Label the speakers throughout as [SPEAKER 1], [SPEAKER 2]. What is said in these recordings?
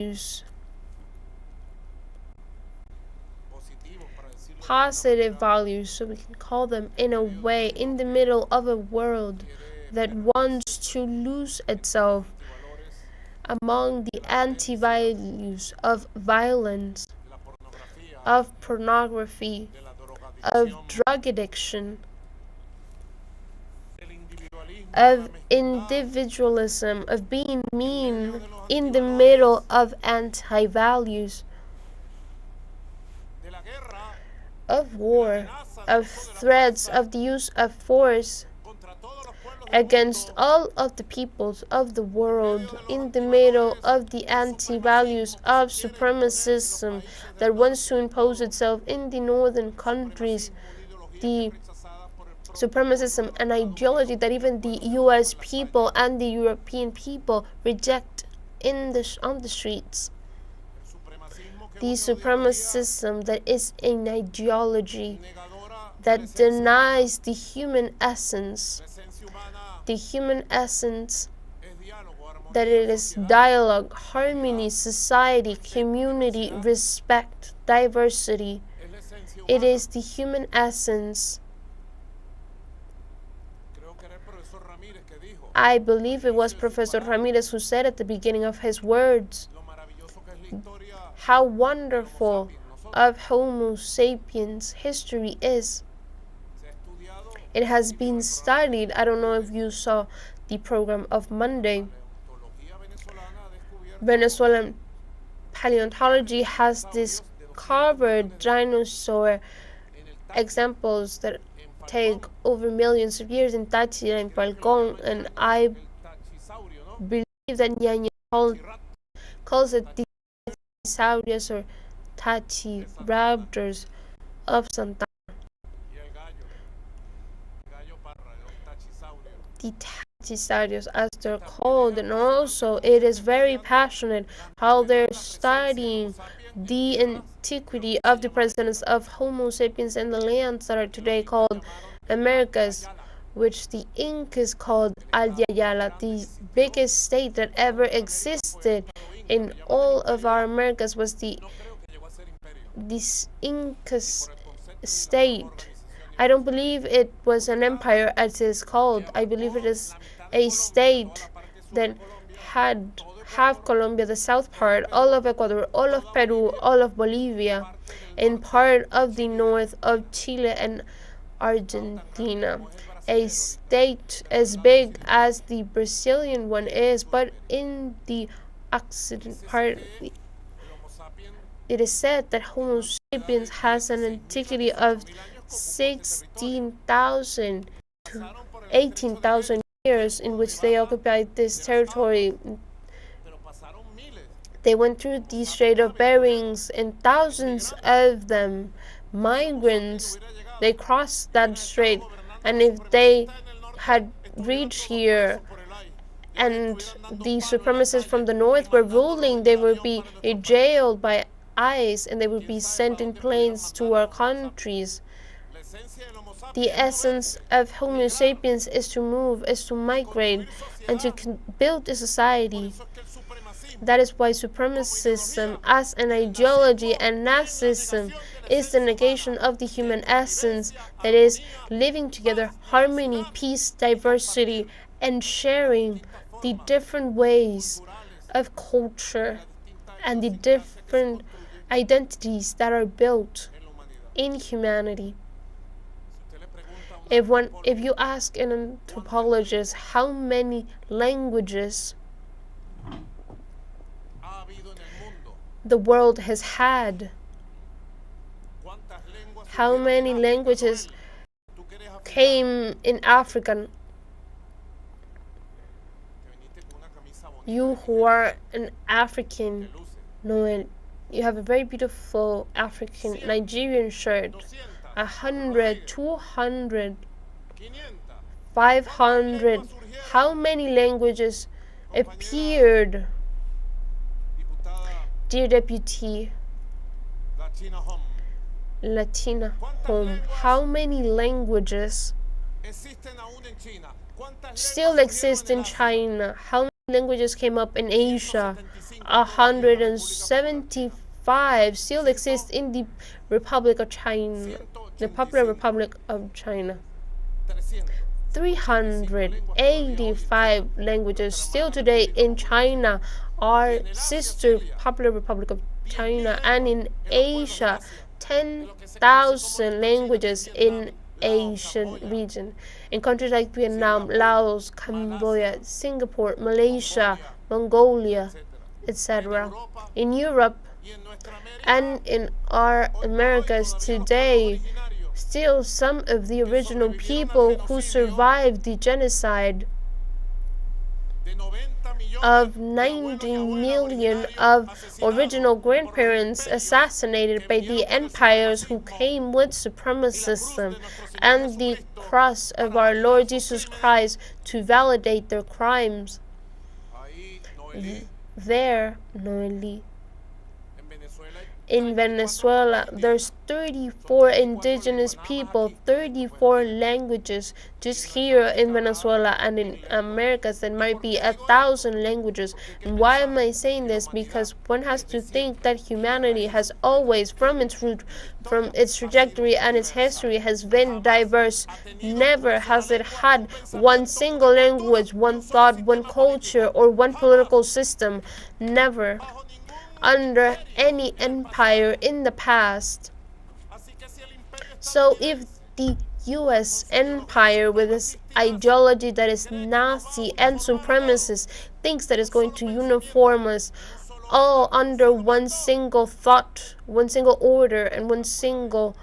[SPEAKER 1] values, positive values, so we can call them, in a way, in the middle of a world that wants to lose itself among the anti-values of violence, of pornography, of drug addiction, of individualism, of being mean, in the middle of anti-values, of war, of threats, of the use of force against all of the peoples of the world, in the middle of the anti-values of supremacism that wants to impose itself in the northern countries, the supremacism and ideology that even the US people and the European people reject on the streets. The supremacism that is an ideology that denies the human essence, that it is dialogue, harmony, society, community, respect, diversity. It is the human essence. I believe it was Professor Ramirez who said at the beginning of his words, how wonderful of Homo sapiens history is. It has been studied. I don't know if you saw the program of Monday. Venezuelan paleontology has discovered dinosaur examples that take over millions of years in Táchira and Falcón, and I believe that Ñañez calls it the Tachysaurus or Tachyraptors of Santa. The Tachysaurus, as they're called, and also it is very passionate how they're studying the antiquity of the presence of Homo sapiens in the lands that are today called Americas, which the Incas called Al-Yayala, the biggest state that ever existed in all of our Americas was this Incas state. I don't believe it was an empire as it is called. I believe it is a state that had half Colombia, the south part, all of Ecuador, all of Peru, all of Bolivia, and part of the north of Chile and Argentina. A state as big as the Brazilian one is, but in the Occident part, it is said that Homo sapiens has an antiquity of 16,000 to 18,000 years in which they occupied this territory. They went through the Strait of Bering, and thousands of them, migrants, they crossed that strait, and if they had reached here and the supremacists from the north were ruling, they would be jailed by ICE and they would be sent in planes to our countries. The essence of Homo sapiens is to move, is to migrate, and to build a society. That is why supremacism as an ideology and Nazism is the negation of the human essence, that is, living together, harmony, peace, diversity, and sharing the different ways of culture and the different identities that are built in humanity. If you ask an anthropologist how many languages the world has had, how many languages came in African, you who are an African know it. You have a very beautiful African Nigerian shirt. 100, 200, 500. How many languages appeared? Dear Deputy, Latina Home, how many languages still exist in China? How many languages came up in Asia. 175 still exist in the Republic of China, the Popular Republic of China. 385 languages still today in China are sister Popular Republic of China, and in Asia 10,000 languages in Asian region. In countries like Vietnam, Laos, Cambodia, Singapore, Malaysia, Mongolia, etc. In Europe and in our Americas today, still some of the original people who survived the genocide of 90 million of original grandparents assassinated by the empires who came with supremacism and the cross of our Lord Jesus Christ to validate their crimes. There, Noeli. In Venezuela, there's 34 indigenous people, 34 languages just here in Venezuela, and in Americas there might be 1,000 languages. And why am I saying this? Because one has to think that humanity has always, from its root, from its trajectory and its history, has been diverse. Never has it had one single language, one thought, one culture, or one political system. Never. Under any empire in the past. So if the US empire, with its ideology that is Nazi and supremacist, thinks that it's going to uniform us all under one single thought, one single order, and one single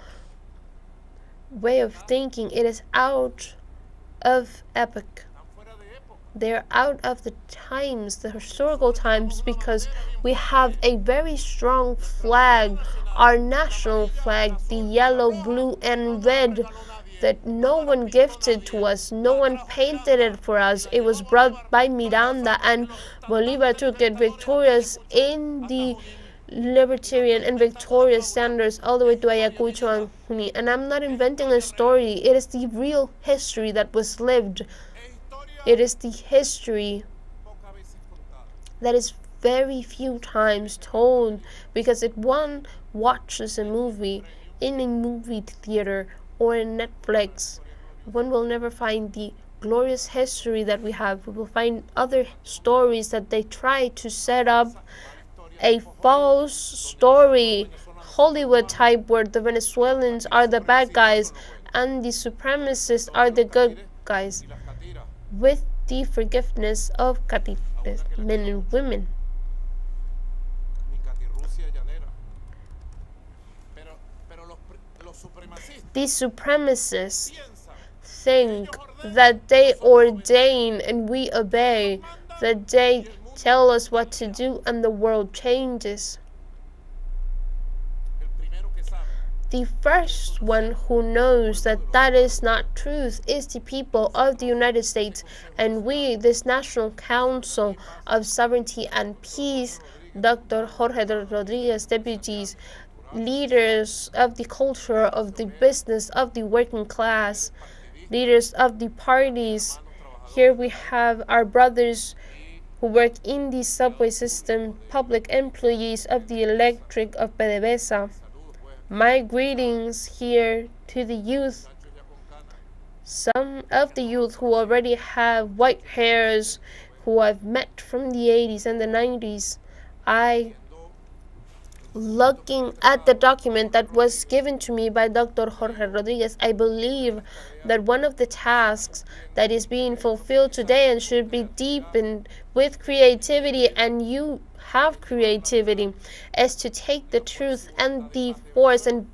[SPEAKER 1] way of thinking, it is out of epoch. They're out of the times, the historical times, because we have a very strong flag, our national flag, the yellow, blue, and red, that no one gifted to us, no one painted it for us. It was brought by Miranda, and Bolivar took it victorious in the libertarian and victorious standards all the way to Ayacucho and Junín. And I'm not inventing a story, it is the real history that was lived. It is the history that is very few times told, because if one watches a movie in a movie theater or in Netflix, one will never find the glorious history that we have. We will find other stories that they try to set up a false story, Hollywood type, where the Venezuelans are the bad guys and the supremacists are the good guys, with the forgiveness of Catites, men and women. The supremacists think that they ordain and we obey, that they tell us what to do and the world changes. The first one who knows that that is not truth is the people of the United States, and we, this National Council of Sovereignty and Peace, Dr. Jorge Rodriguez, deputies, leaders of the culture, of the business, of the working class, leaders of the parties. Here we have our brothers who work in the subway system, public employees of the electric of PDVSA. My greetings here to the youth, some of the youth who already have white hairs, who I've met from the 80s and the 90s. Looking at the document that was given to me by Dr. Jorge Rodriguez, I believe that one of the tasks that is being fulfilled today and should be deepened with creativity, and you have creativity, is to take the truth and the force and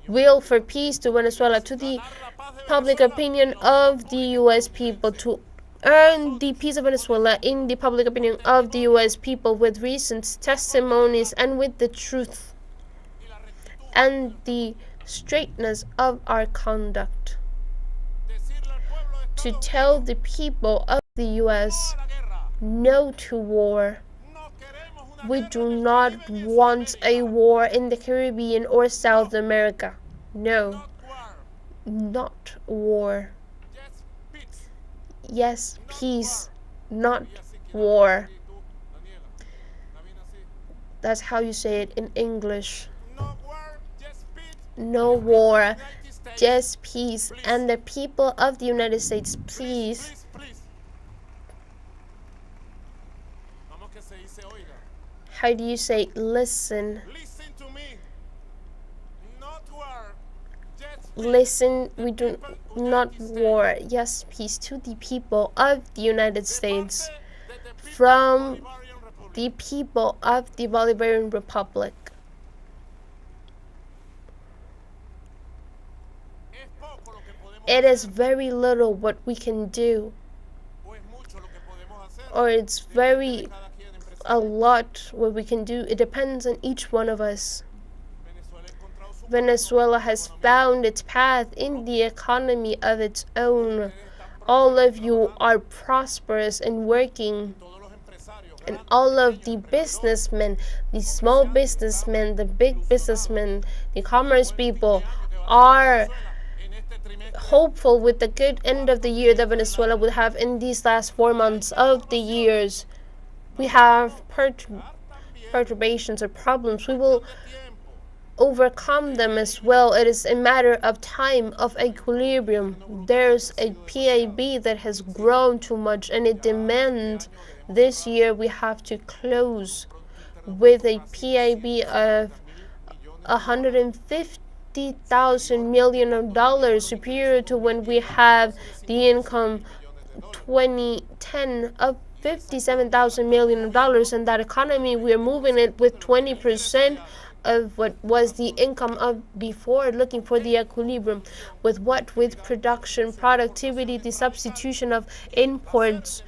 [SPEAKER 1] will for peace to Venezuela, to the public opinion of the U.S. people, to earn the peace of Venezuela in the public opinion of the U.S. people, with reasons, testimonies, and with the truth and the straightness of our conduct. To tell the people of the U.S. no to war. We do not want a war in the Caribbean or South America. No, not war. Yes, peace, not war. That's how you say it in English. No war, just peace. And the people of the United States, please. How do you say listen? Listen, we do not war. Yes, peace to the people of the United States. From the people of the Bolivarian Republic. It is very little what we can do, or it's very a lot what we can do. It depends on each one of us. Venezuela has found its path in the economy of its own. All of you are prosperous and working. And all of the businessmen, the small businessmen, the big businessmen, the commerce people are hopeful with the good end of the year that Venezuela will have in these last 4 months of the years. We have perturbations or problems. We will overcome them as well. It is a matter of time, of equilibrium. There's a PIB that has grown too much, and it demands this year we have to close with a PIB of 150,000 million of dollars, superior to when we have the income 2010 of 57,000 million of dollars. And that economy, we are moving it with 20% of what was the income of before, looking for the equilibrium. With what? With production, productivity, the substitution of imports,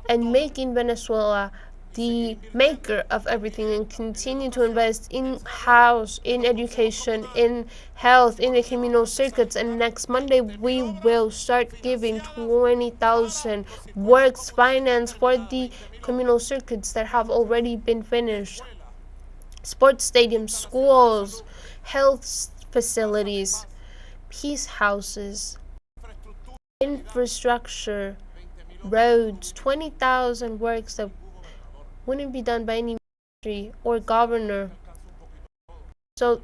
[SPEAKER 1] and making Venezuela the maker of everything, and continue to invest in house, in education, in health, in the communal circuits. And next Monday we will start giving 20,000 works finance for the communal circuits that have already been finished. Sports stadiums, schools, health facilities, peace houses, infrastructure, roads, 20,000 works that wouldn't be done by any ministry or governor. So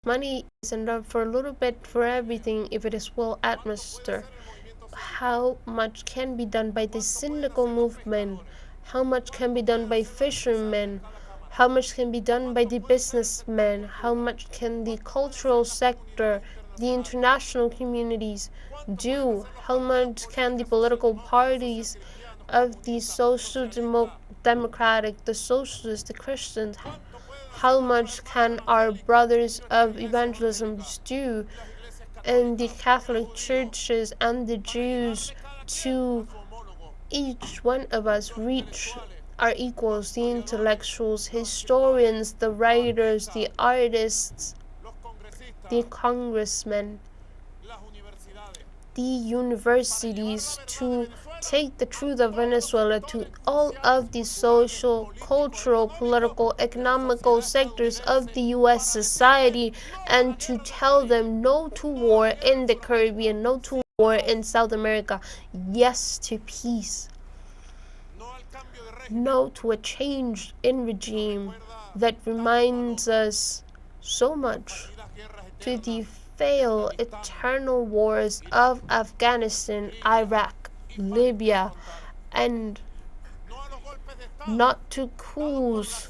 [SPEAKER 1] money is enough for a little bit for everything if it is well administered. How much can be done by the syndical movement? How much can be done by fishermen? How much can be done by the businessmen? How much can the cultural sector, the international communities do? How much can the political parties of the social democratic, the socialists, the Christians, how much can our brothers of evangelism do, and the Catholic churches and the Jews, to each one of us reach our equals, the intellectuals, historians, the writers, the artists, the congressmen, the universities, to take the truth of Venezuela to all of the social, cultural, political, economical sectors of the U.S. society, and to tell them no to war in the Caribbean, no to war in South America, yes to peace, no to a change in regime that reminds us so much to the failed eternal wars of Afghanistan, Iraq, Libya, and not to coups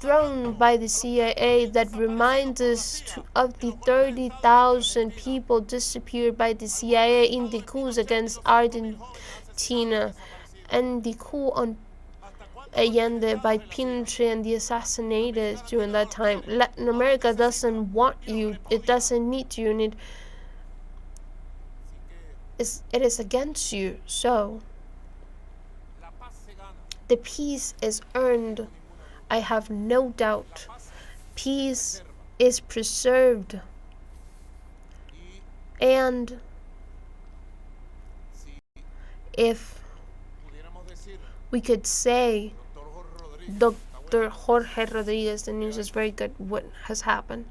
[SPEAKER 1] thrown by the CIA that reminds us of the 30,000 people disappeared by the CIA in the coups against Argentina, and the coup on Allende by Pinochet and the assassinated during that time. Latin America doesn't want you. It doesn't need you, and it is against you. So the peace is earned. I have no doubt. Peace is preserved. And if we could say, Dr. Jorge Rodriguez, the news is very good. What has happened?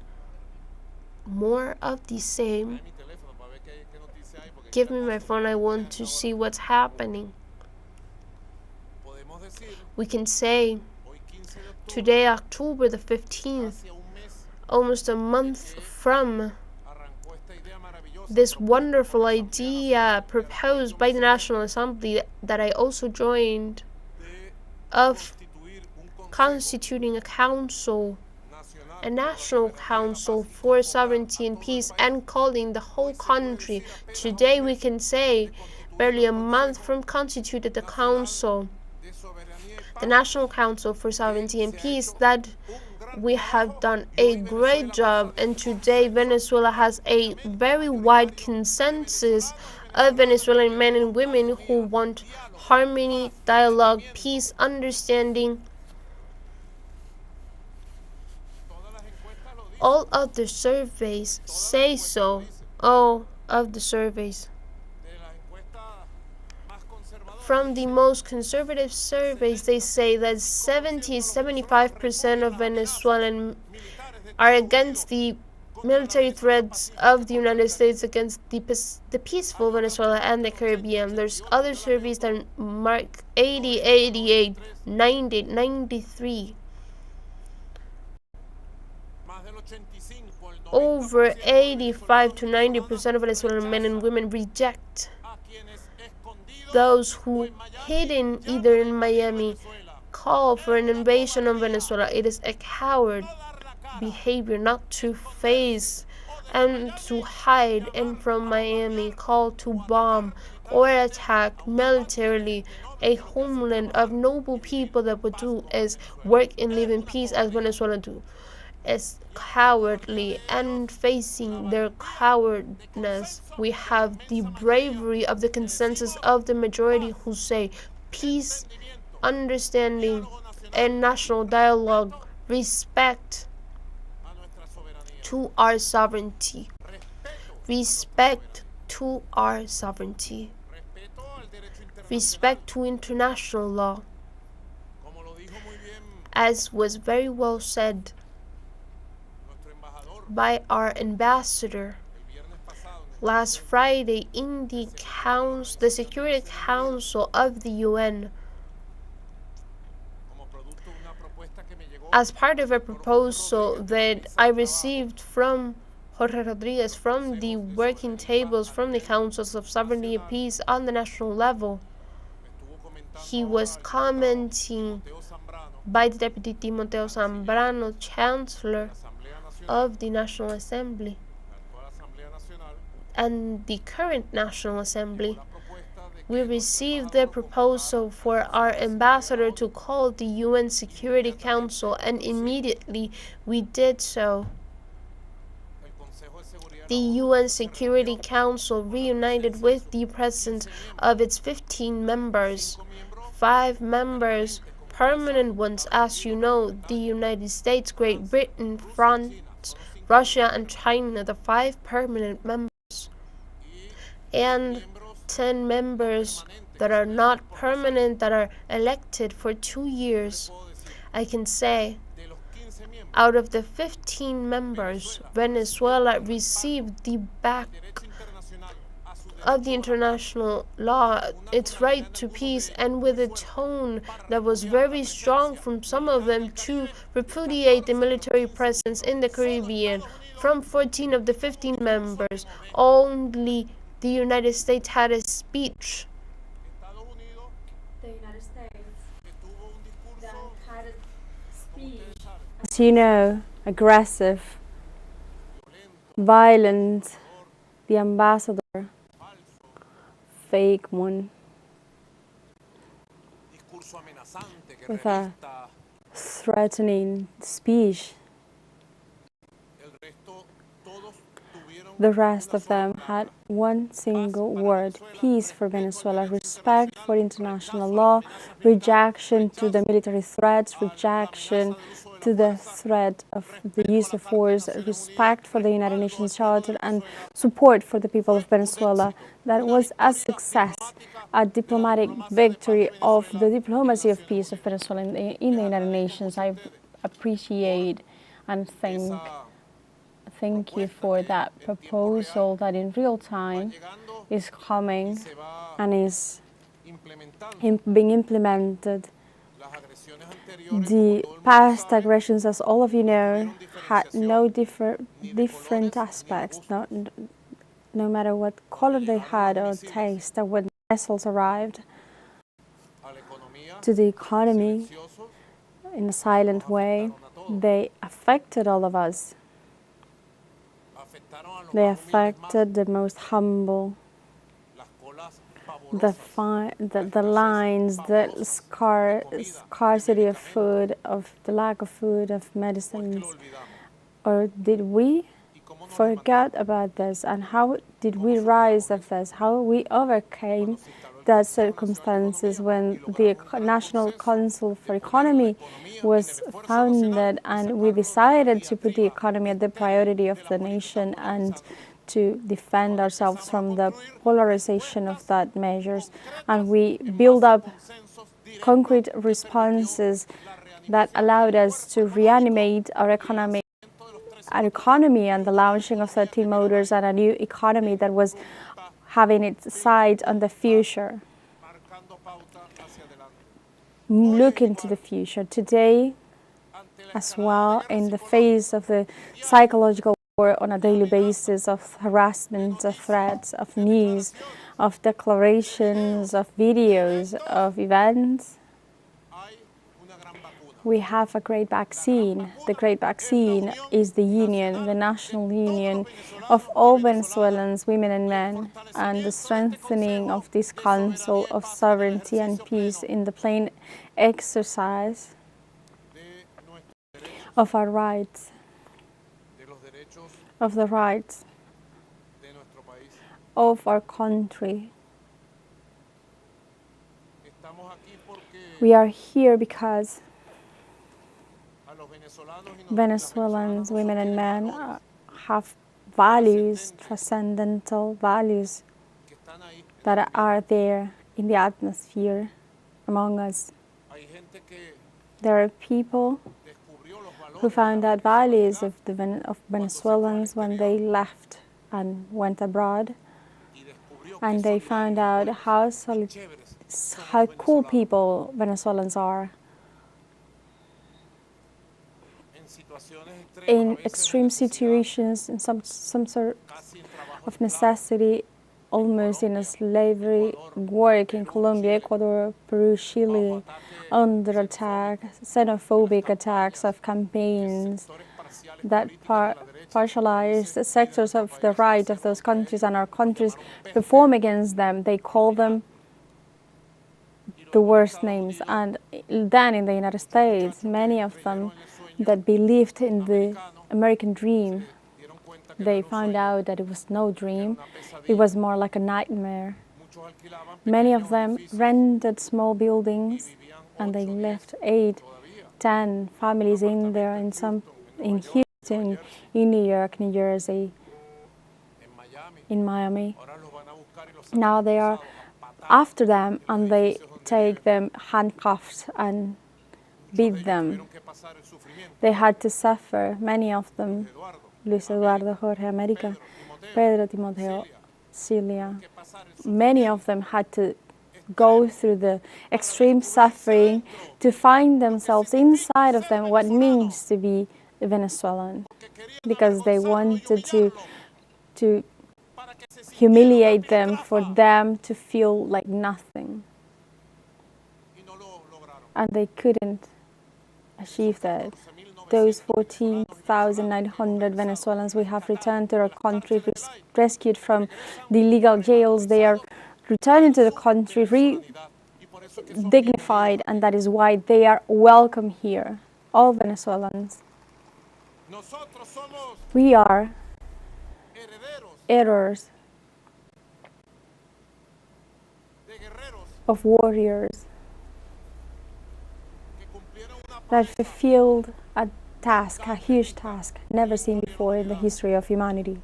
[SPEAKER 1] More of the same. Give me my phone. I want to see what's happening. We can say today, October the 15th, almost a month from this wonderful idea proposed by the National Assembly that I also joined of constituting a national council for sovereignty and peace, and calling the whole country. Today we can say, barely a month from constituted the council, the National Council for Sovereignty and Peace, that we have done a great job, and today Venezuela has a very wide consensus of Venezuelan men and women who want harmony, dialogue, peace, understanding. All of the surveys say so. All of the surveys. From the most conservative surveys, they say that 75% of Venezuelans are against the military threats of the United States against the peaceful Venezuela and the Caribbean. There's other surveys that mark 80, 88, 90, 93. Over 85 to 90% of Venezuelan men and women reject those who, hidden either in Miami, call for an invasion of Venezuela. It is a coward behavior not to face and to hide, and from Miami call to bomb or attack militarily a homeland of noble people that would do is work and live in peace as Venezuela do. Is cowardly, and facing their cowardness, we have the bravery of the consensus of the majority who say peace, understanding, and national dialogue, respect to our sovereignty, respect to our sovereignty, respect to international law, as was very well said by our ambassador last Friday in the Security Council of the UN, as part of a proposal that I received from Jorge Rodriguez, from the working tables, from the Councils of Sovereignty and Peace on the national level. He was commenting by the Deputy Timoteo Zambrano, Chancellor of the National Assembly and the current National Assembly. We received the proposal for our ambassador to call the UN Security Council, and immediately we did so. The UN Security Council reunited with the presence of its 15 members, 5 members, permanent ones, as you know, the United States, Great Britain, France, Russia, and China, the 5 permanent members, and 10 members that are not permanent, that are elected for 2 years. I can say, out of the 15 members, Venezuela received the back of the international law, its right to peace, and with a tone that was very strong from some of them to repudiate the military presence in the Caribbean. From 14 of the 15 members, only the United States had a speech.
[SPEAKER 2] The United States that had a speech, as you know, aggressive, violent, the ambassador, fake one, with a threatening speech. The rest of them had one single word: peace for Venezuela, respect for international law, rejection to the military threats, rejection to the threat of the use of force, respect for the United Nations Charter, and support for the people of Venezuela. That was a success, a diplomatic victory of the diplomacy of peace of Venezuela in the United Nations. I appreciate and thank you for that proposal that in real time is coming and is being implemented The past aggressions, as all of you know, had no different aspects, no matter what color they had or taste. That when vessels arrived to the economy in a silent way, they affected all of us. They affected the most humble, the lines, the scarcity of food, of the lack of food, of medicines. Or did we forget about this? And how did we rise of this? How we overcame that circumstances when the National Council for Economy was founded, and we decided to put the economy at the priority of the nation and to defend ourselves from the polarization of that measures. And we build up concrete responses that allowed us to reanimate our economy and the launching of 13 motors and a new economy that was having its sight on the future. Look into the future. Today, as well, in the face of the psychological war on a daily basis of harassment, of threats, of news, of declarations, of videos, of events, we have a great vaccine. The great vaccine is the union, the national union of all Venezuelans, women and men, and the strengthening of this council of sovereignty and peace in the plain exercise of our rights, of the rights of our country. We are here because Venezuelans, women and men, have values, transcendental values that are there in the atmosphere among us. There are people who found out values of Venezuelans when they left and went abroad, and they found out how cool people Venezuelans are. In extreme situations, in some sort of necessity, almost in a slavery work in Colombia, Ecuador, Peru, Chile, under attack, xenophobic attacks of campaigns that partialize sectors of the right of those countries, and our countries perform against them. They call them the worst names. And then in the United States, many of them that believed in the American dream, they found out that it was no dream. It was more like a nightmare. Many of them rented small buildings, and they left 8, 10 families in there, in Houston, in New York, New Jersey, in Miami. Now they are after them, and they take them handcuffed and beat them. They had to suffer, many of them, Luis Eduardo, Jorge America, Pedro Timoteo, Celia. Many of them had to go through the extreme suffering to find themselves inside of them what it means to be a Venezuelan, because they wanted to humiliate them, for them to feel like nothing. And they couldn't achieve that. Those 14,900 Venezuelans we have returned to our country, rescued from the illegal jails, they are returning to the country dignified, and that is why they are welcome here, all Venezuelans. We are heirs of warriors that fulfilled a task, a huge task, never seen before in the history of humanity.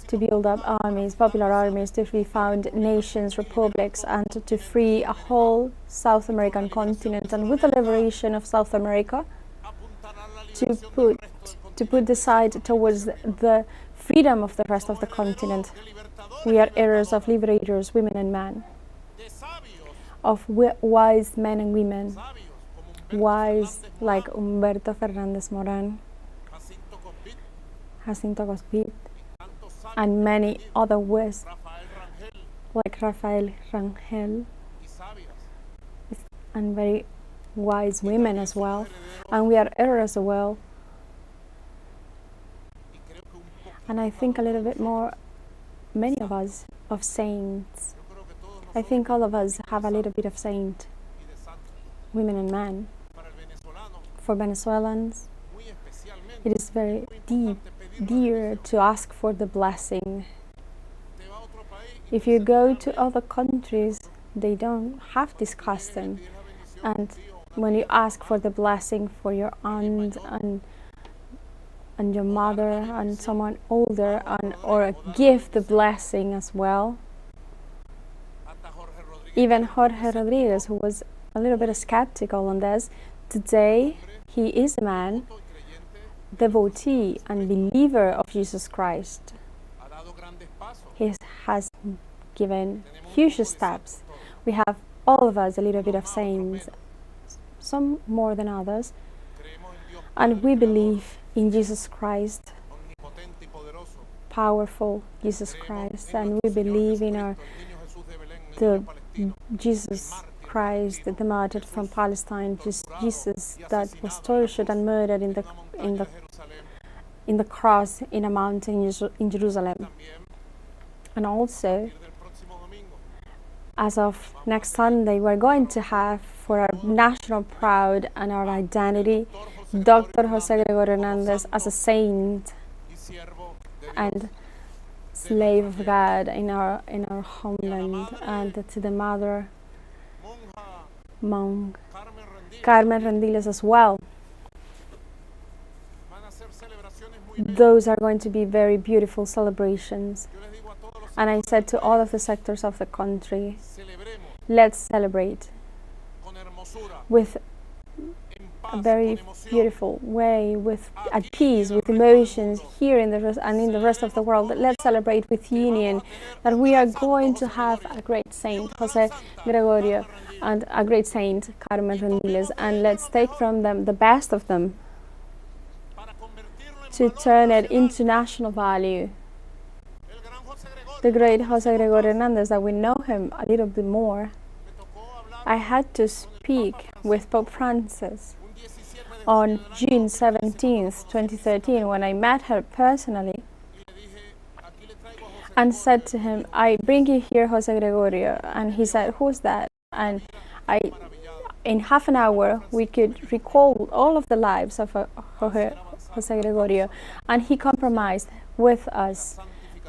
[SPEAKER 2] To build up armies, popular armies, to refound nations, republics, and to free a whole South American continent. And with the liberation of South America, to put the side towards the freedom of the rest of the continent. We are heirs of liberators, women and men, of wise men and women, wise like Humberto Fernández Morán, Jacinto Cospit, and many other wise like Rafael Rangel, and very wise women as well, and we are heirs as well. And I think a little bit more, many of us, of saints. I think all of us have a little bit of saint, women and men. For Venezuelans, it is very dear to ask for the blessing. If you go to other countries, they don't have this custom. And when you ask for the blessing for your aunt and your mother and someone older, or give the blessing as well. Even Jorge Rodriguez, who was a little bit skeptical on this, today he is a man, devotee and believer of Jesus Christ. He has given huge steps. We have all of us a little bit of saints, some more than others, and we believe in Jesus Christ, powerful Jesus Christ, and we believe in the Jesus Christ, the martyr from Palestine, Jesus that was tortured and murdered in the cross in a mountain in Jerusalem. And also, as of next Sunday, we're going to have, for our national pride and our identity, Dr. Jose Gregorio Hernandez as a saint and slave of God in our homeland, and to the mother monk Carmen Rendiles as well. Those are going to be very beautiful celebrations. And I said to all of the sectors of the country, let's celebrate with a very beautiful way, at peace, with emotions here in the rest of the world. Let's celebrate with union that we are going to have a great saint, Jose Gregorio, and a great saint, Carmen Rendiles, and let's take from them the best of them to turn it into national value. The great Jose Gregorio Hernandez, that we know him a little bit more. I had to speak with Pope Francis on June 17th, 2013, when I met her personally, and said to him, I bring you here Jose Gregorio. And he said, who's that? And in half an hour, we could recall all of the lives of Jose Gregorio, and he compromised with us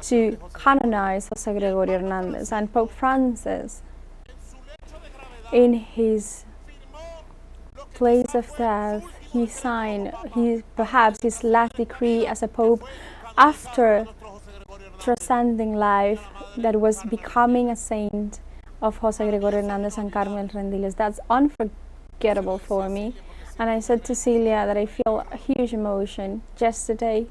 [SPEAKER 2] to canonize Jose Gregorio Hernandez. And Pope Francis, in his place of death, he signed perhaps his last decree as a pope after transcending life, that was becoming a saint of Jose Gregorio Hernandez and Carmen Rendiles. That's unforgettable for me. And I said to Celia that I feel a huge emotion. Yesterday,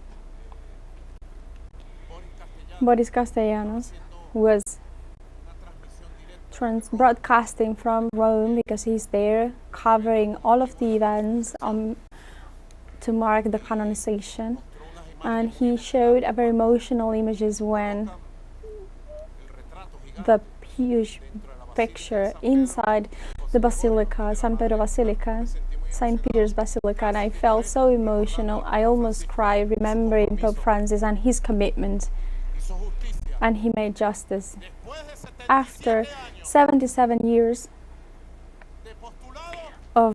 [SPEAKER 2] Boris Castellanos was broadcasting from Rome, because he's there covering all of the events to mark the canonization, and he showed a very emotional images when the huge picture inside the Basilica, San Pedro Basilica, St. Peter's Basilica, and I felt so emotional. I almost cried remembering Pope Francis and his commitment, and he made justice. After 77 years of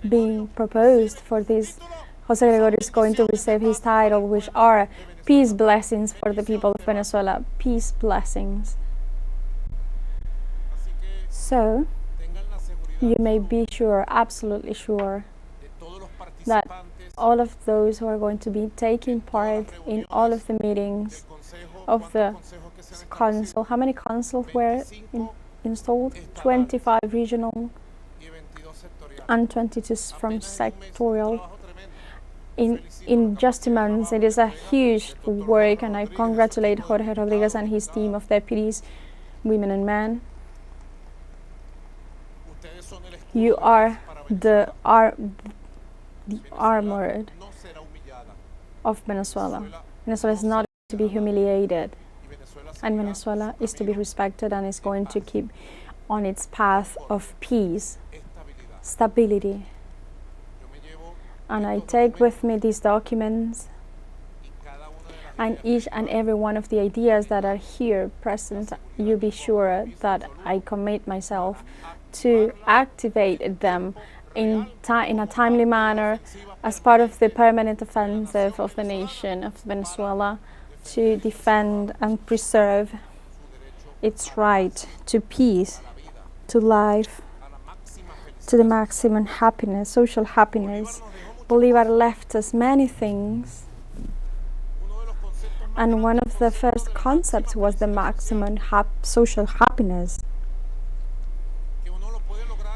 [SPEAKER 2] being proposed for this, Jose Gregorio is going to receive his title, which are peace blessings for the people of Venezuela, peace blessings. So, you may be sure, absolutely sure, that all of those who are going to be taking part in all of the meetings of the council, how many councils were installed? 25 regional and 22 from sectorial. In just 2 months, it is a huge work, and I congratulate Jorge Rodriguez and his team of deputies, women and men. You are the armored of Venezuela. Venezuela is not to be humiliated, and Venezuela is to be respected and is going to keep on its path of peace, stability. And I take with me these documents and each and every one of the ideas that are here present. You be sure that I commit myself to activate them in a timely manner as part of the permanent offensive of the nation of Venezuela to defend and preserve its right to peace, to life, to the maximum happiness, social happiness. Bolivar left us many things, and one of the first concepts was the maximum social happiness,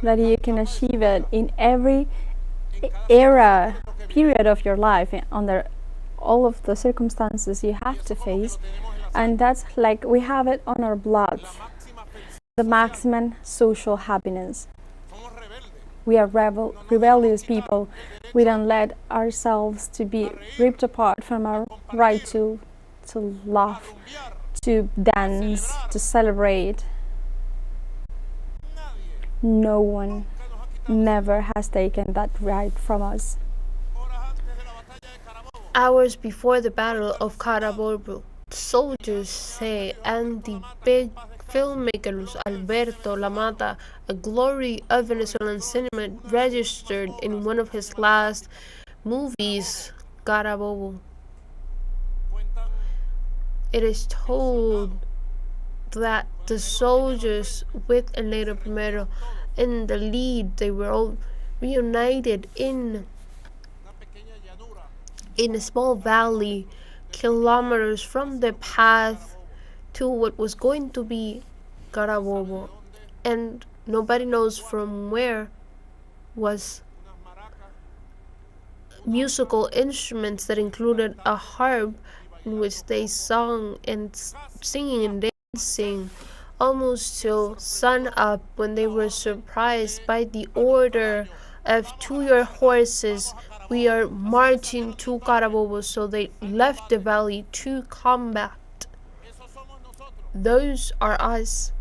[SPEAKER 2] that you can achieve it in every period of your life, under all of the circumstances you have to face. And that's like we have it on our blood, the maximum social happiness. We are rebellious people. We don't let ourselves to be ripped apart from our right to laugh, to dance, to celebrate. No one never has taken that right from us.
[SPEAKER 1] Hours before the Battle of Carabobo, soldiers say, and the big filmmaker Luis Alberto Lamata, a glory of Venezuelan cinema, registered in one of his last movies, Carabobo. It is told that the soldiers with Elena Primero in the lead, they were all reunited in a small valley, kilometers from the path to what was going to be Carabobo, and nobody knows from where was musical instruments that included a harp in which they sung and singing and dancing almost till sun up, when they were surprised by the order of "to your horses, we are marching to Carabobo." So they left the valley to combat. Those are us.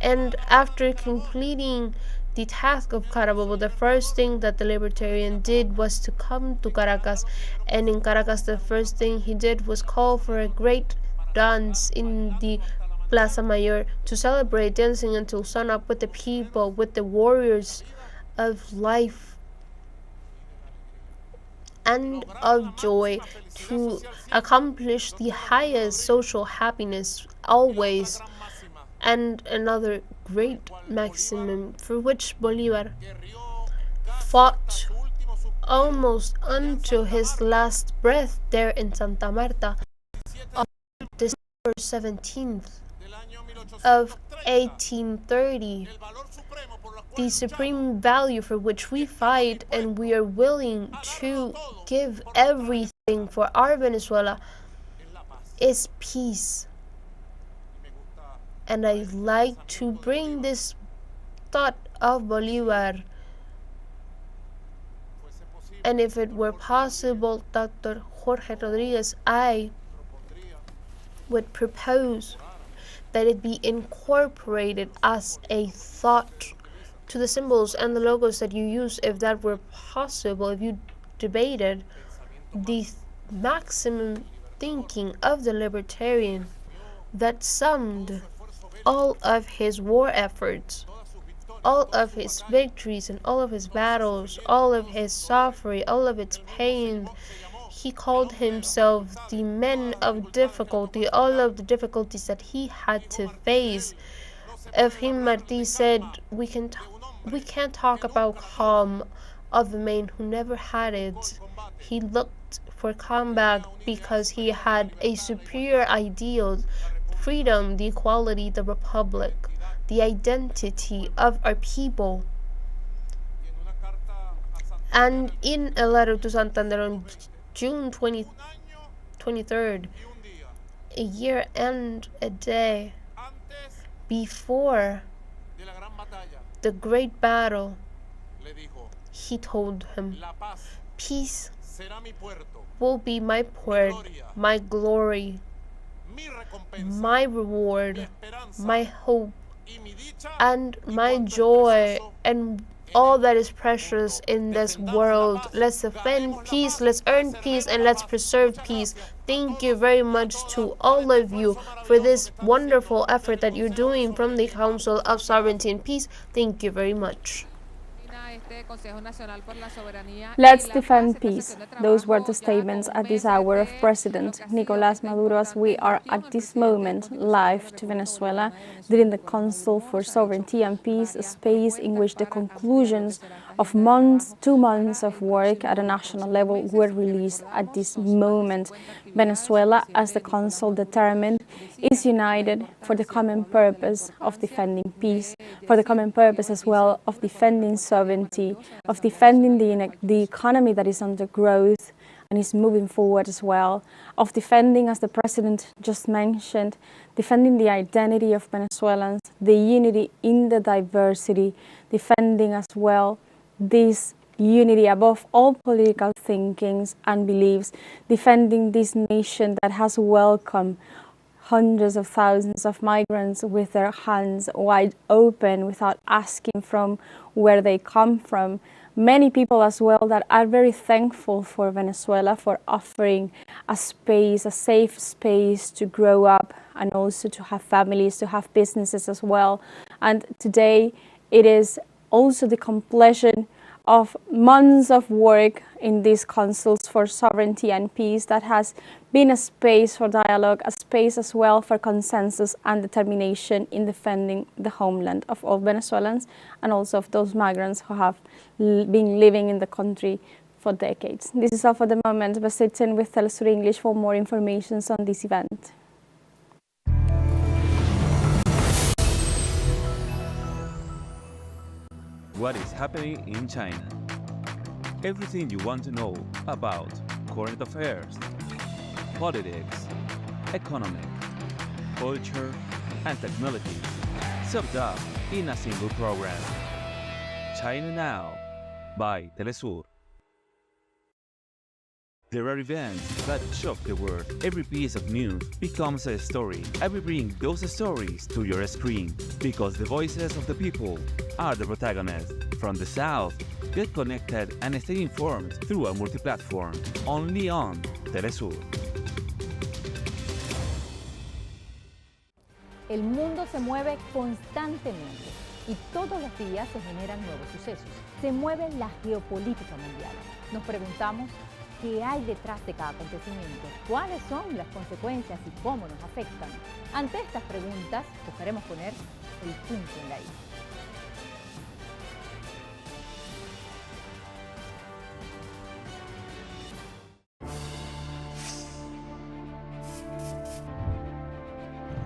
[SPEAKER 1] And after completing the task of Carabobo, the first thing that the libertarian did was to come to Caracas. And in Caracas, the first thing he did was call for a great dance in the Plaza Mayor to celebrate, dancing until sunup with the people, with the warriors of life and of joy, to accomplish the highest social happiness always. And another great maximum for which Bolivar fought almost until his last breath there in Santa Marta on December 17th of 1830. The supreme value for which we fight and we are willing to give everything for our Venezuela is peace. And I like to bring this thought of Bolivar. And if it were possible, Dr. Jorge Rodriguez, I would propose that it be incorporated as a thought to the symbols and the logos that you use, if that were possible, if you debated the maximum thinking of the libertarian that summed all of his war efforts, all of his victories and all of his battles, all of his suffering, all of its pain. He called himself the man of difficulty, all of the difficulties that he had to face. Of him, Martí said, we can't talk about calm of a man who never had it. He looked for combat because he had a superior ideal: freedom, the equality, the republic, the identity of our people. And in a letter to Santander on June 23rd, a year and a day before the great battle He told him, peace will be my port, my glory, my reward, my hope, and my joy, and all that is precious in this world. Let's defend peace, let's earn peace, and let's preserve peace. Thank you very much to all of you for this wonderful effort that you're doing from the Council of Sovereignty and Peace. Thank you very much.
[SPEAKER 2] Let's defend peace. Those were the statements at this hour of President Nicolas Maduro as we are at this moment live to Venezuela during the Council for Sovereignty and Peace, a space in which the conclusions of 2 months of work at a national level were released at this moment. Venezuela, as the Council determined, is united for the common purpose of defending peace, for the common purpose as well of defending sovereignty, of defending the economy that is under growth and is moving forward as well, of defending, as the President just mentioned, defending the identity of Venezuelans, the unity in the diversity, defending as well this unity above all political thinkings and beliefs, defending this nation that has welcomed hundreds of thousands of migrants with their hands wide open without asking from where they come from. Many people as well that are very thankful for Venezuela for offering a space, a safe space to grow up and also to have families, to have businesses as well. And today it is also the completion of months of work in these councils for sovereignty and peace that has been a space for dialogue, a space as well for consensus and determination in defending the homeland of all Venezuelans and also of those migrants who have been living in the country for decades. This is all for the moment, but stay tuned with teleSUR English for more information on this event.
[SPEAKER 3] What is happening in China? Everything you want to know about current affairs, politics, economy, culture, and technology, summed up in a single program. China Now by teleSUR. There are events that shock the world. Every piece of news becomes a story, and we bring those stories to your screen, because the voices of the people are the protagonists. From the South, get connected and stay informed through a multi-platform, only on teleSUR.
[SPEAKER 4] El mundo se mueve constantemente y todos los días se generan nuevos sucesos. Se mueve la geopolítica mundial. Nos preguntamos, ¿qué hay detrás de cada acontecimiento? ¿Cuáles son las consecuencias y cómo nos afectan? Ante estas preguntas, buscaremos poner el punto en la I.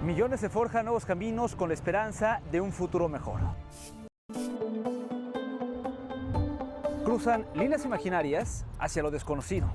[SPEAKER 5] Millones se forjan nuevos caminos con la esperanza de un futuro mejor. Cruzan líneas imaginarias hacia lo desconocido.